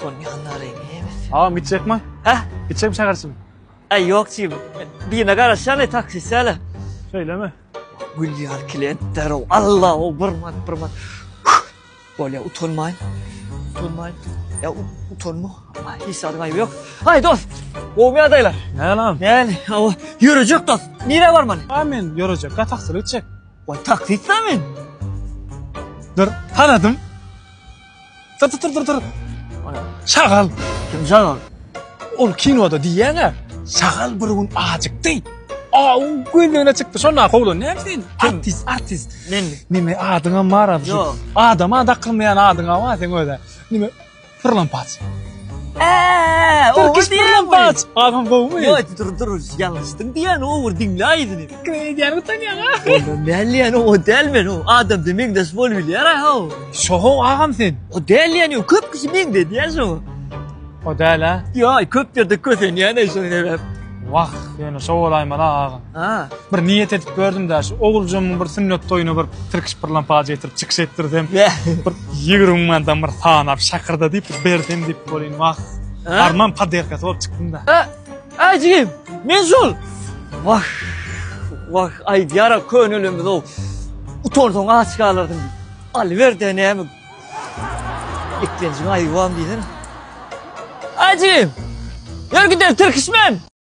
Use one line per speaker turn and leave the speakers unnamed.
Kon yanları neymiş?
Ağam gidecek mi?
Ha?
Gidecek mi şakarsın?
Yok çiğim. Bir ne kadar şöyle taksi söyle.
Söyle mi?
Milyar klientler o. Allah o bırman. Böyle utanmayın. Ya utanma. Hiç adım yok. Hay dost. Kovmaya adaylar.
Ne lan?
Yani yürüyecek dost. Nereye var mani?
Amin yoracak. Taksiri gidecek.
Vay taksit mi?
Dur tanıdım. Dur. Şakal.
Kim şakal?
Ol kinoda diyene. Şakal bir gün acık değil. O gözüne çıktı. Sonra kovdu. Ne yaptın? Artist. Nime adına maradı.
Yok.
Adama da kılmayan adına var sen öyle. Nime fırlampaç.
O
Türküş fırlampaç. Ağam kovmuyor.
Yok dur. Yanlıştın diyen o vur dinleydin.
Ne diyen utanıyor ha?
Oğlum belli yani o değil mi o? Adam demek de spor biliyor ha o.
Şohu ağam sen.
O değil yani o köp kişi min dedi ya şu.
O değil ha.
Ya köp dedi kösen yani şöyle.
Vah yani şov olayım bana ağam.
Ha.
Bir niyet edip gördüm de şu oğulcumun bir sünnet toyunu bir Türküş fırlampaç getirip çıkış ettirdim.
Ve
Bir 20 mandan bir tanap şakırda deyip berdim deyip bolayın vah. Arman paderkat olup çıktım da.
Acım, mezul. Vah, ay yara könülümüz o. Utordun ağaç kalırdın. Alıver deneyimi. İklencin ayıvam dedin. Acım, yürü gidelim Türküşmen.